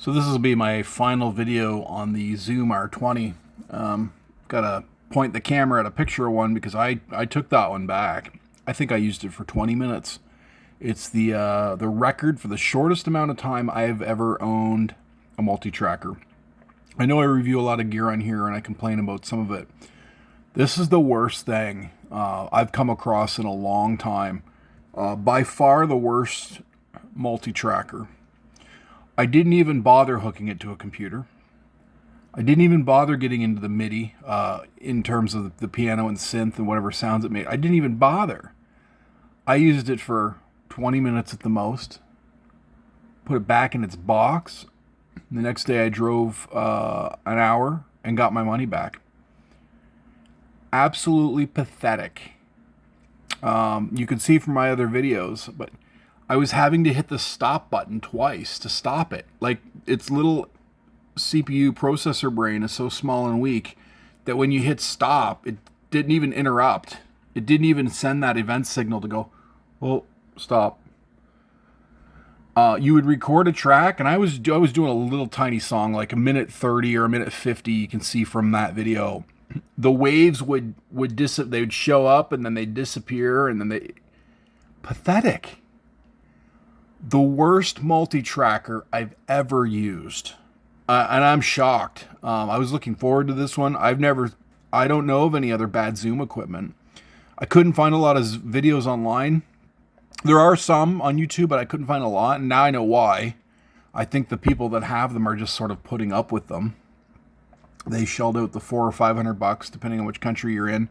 So this will be my final video on the Zoom R20. Got to point the camera at a picture of one because I took that one back. I think I used it for 20 minutes. It's the record for the shortest amount of time I've ever owned a multi-tracker. I know I review a lot of gear on here and I complain about some of it. This is the worst thing I've come across in a long time. By far the worst multi-tracker. I didn't even bother hooking it to a computer. I didn't even bother getting into the MIDI in terms of the piano and synth and whatever sounds it made. I didn't even bother. I used it for 20 minutes at the most. Put it back in its box. The next day I drove an hour and got my money back. Absolutely pathetic. You can see from my other videos, but I was having to hit the stop button twice to stop it. Like, its little CPU processor brain is so small and weak that when you hit stop, it didn't even interrupt. It didn't even send that event signal to go, well, stop. You would record a track, and I was doing a little tiny song, like a minute 30 or a minute 50. You can see from that video, the waves would they would show up and then they'd disappear, and then pathetic. The worst multi-tracker I've ever used. And I'm shocked. I was looking forward to this one. I don't know of any other bad Zoom equipment. I couldn't find a lot of videos online. There are some on YouTube, but I couldn't find a lot. And now I know why. I think the people that have them are just sort of putting up with them. They shelled out the $400 or $500, depending on which country you're in,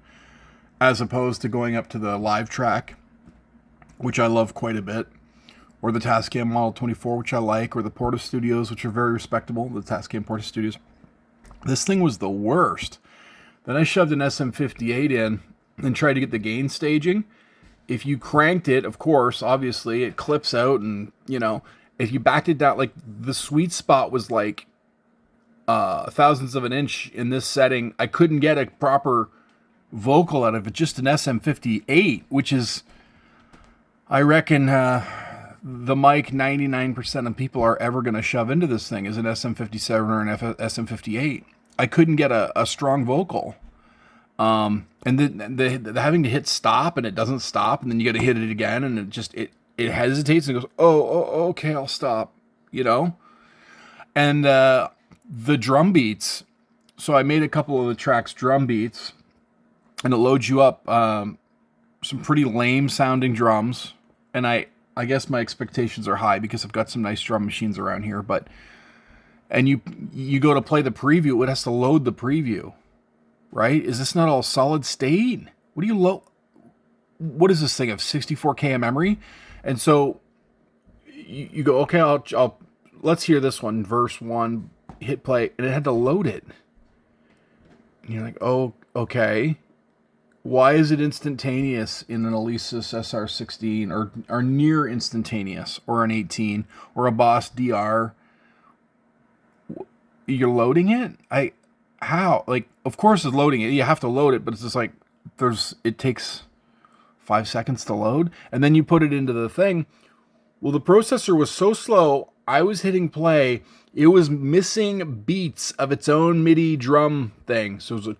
as opposed to going up to the live track, which I love quite a bit. Or the Tascam Model 24, which I like, or the Porta Studios, which are very respectable, the Tascam Porta Studios. This thing was the worst. Then I shoved an SM58 in and tried to get the gain staging. If you cranked it, of course, obviously, it clips out, and, you know, if you backed it down, like, the sweet spot was like thousandths of an inch in this setting. I couldn't get a proper vocal out of it, just an SM58, which is, I reckon, the mic 99% of people are ever going to shove into this thing is an SM57 or an SM58. I couldn't get a strong vocal. And then the having to hit stop and it doesn't stop, and then you got to hit it again, and it hesitates and goes, oh, okay, I'll stop, you know? And the drum beats, so I made a couple of the tracks drum beats, and it loads you up some pretty lame sounding drums, and I guess my expectations are high because I've got some nice drum machines around here, and you go to play the preview, it has to load the preview, right? Is this not all solid state? What is this thing of 64K of memory? And so you go, okay, I'll let's hear this one, verse 1, hit play, and it had to load it. And you're like, oh, okay. Why is it instantaneous in an Alesis SR16 or near instantaneous, or an 18 or a Boss DR? You're loading it? How? Like, of course it's loading it. You have to load it, but it's just like it takes 5 seconds to load, and then you put it into the thing. Well, the processor was so slow, I was hitting play, it was missing beats of its own MIDI drum thing. So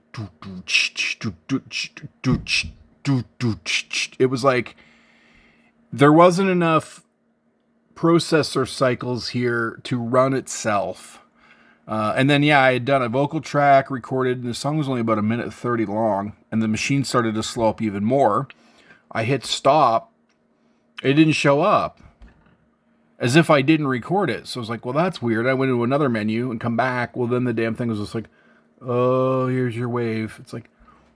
it was like there wasn't enough processor cycles here to run itself. And then, yeah, I had done a vocal track, recorded, and the song was only about a minute 30 long, and the machine started to slow up even more. I hit stop. It didn't show up, as if I didn't record it. So I was like, well, that's weird. I went into another menu and come back. Well, then the damn thing was just like, oh, here's your wave. It's like,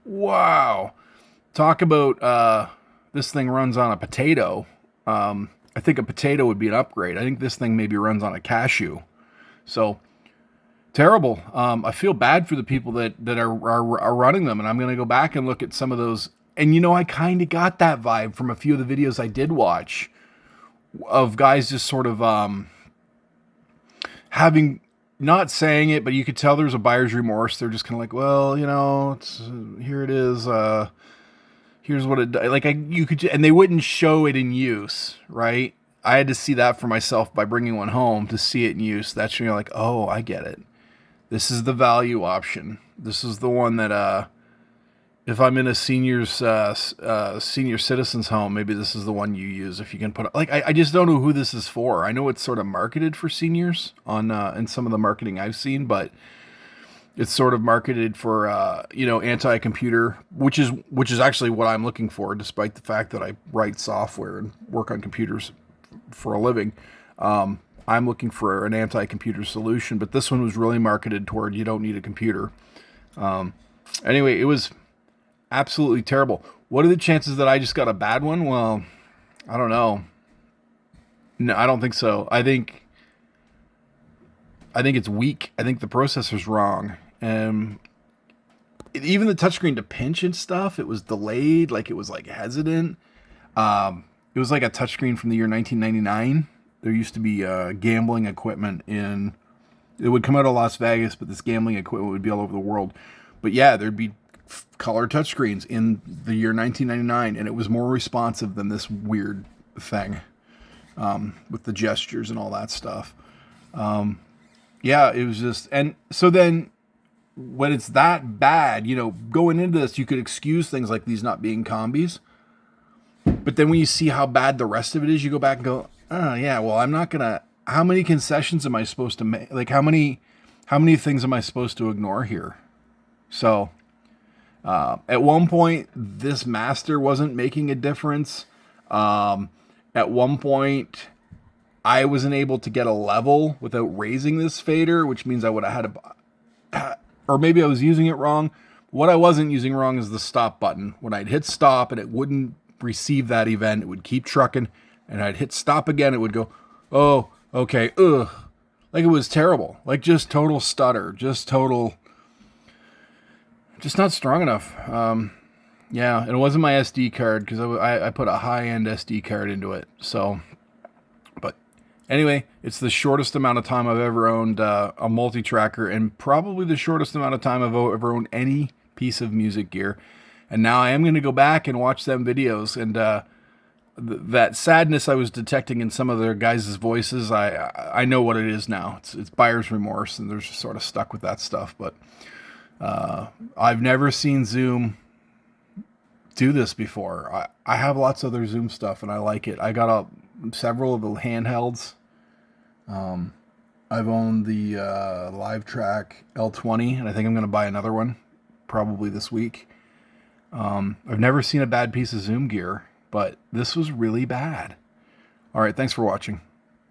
wow. Talk about this thing runs on a potato. I think a potato would be an upgrade. I think this thing maybe runs on a cashew. So terrible. I feel bad for the people that are running them, and I'm going to go back and look at some of those. And, you know, I kind of got that vibe from a few of the videos I did watch of guys just sort of having, not saying it, but you could tell there's a buyer's remorse. They're just kind of like, well, you know, here it is. Here's what it, like, you could, and they wouldn't show it in use, right? I had to see that for myself by bringing one home to see it in use. That's when you're like, oh, I get it. This is the value option. This is the one that if I'm in a senior citizens home, maybe this is the one you use. If you can put it, like, I just don't know who this is for. I know it's sort of marketed for seniors on in some of the marketing I've seen, but it's sort of marketed for anti-computer, which is actually what I'm looking for, despite the fact that I write software and work on computers for a living. I'm looking for an anti-computer solution, but this one was really marketed toward you don't need a computer. Anyway, it was absolutely terrible. What are the chances that I just got a bad one? Well, I don't know. No, I don't think so. I think it's weak. I think the processor's wrong. Even the touchscreen to pinch and stuff, it was delayed. Like, it was like hesitant. It was like a touchscreen from the year 1999. There used to be gambling equipment it would come out of Las Vegas, but this gambling equipment would be all over the world. But yeah, there'd be color touchscreens in the year 1999, and it was more responsive than this weird thing with the gestures and all that stuff. Yeah, it was just, and so then when it's that bad, going into this, you could excuse things like these not being combis. But then when you see how bad the rest of it is, you go back and go, oh yeah, well, I'm not gonna, how many concessions am I supposed to make? Like, how many things am I supposed to ignore here? So, at one point, this master wasn't making a difference. At one point, I wasn't able to get a level without raising this fader, which means I would have had or maybe I was using it wrong. What I wasn't using wrong is the stop button. When I'd hit stop and it wouldn't receive that event, it would keep trucking, and I'd hit stop again, it would go, oh, okay, ugh. Like, it was terrible. Like, just total stutter, just not strong enough. Yeah, and it wasn't my SD card, because I put a high-end SD card into it, so... Anyway, it's the shortest amount of time I've ever owned a multi-tracker, and probably the shortest amount of time I've ever owned any piece of music gear. And now I am going to go back and watch them videos, and that sadness I was detecting in some of their guys' voices, I know what it is now. It's buyer's remorse, and they're just sort of stuck with that stuff. But I've never seen Zoom do this before. I have lots of other Zoom stuff, and I like it. I got several of the handhelds. I've owned the LiveTrack L20, and I think I'm going to buy another one probably this week. I've never seen a bad piece of Zoom gear, but this was really bad. All right, thanks for watching.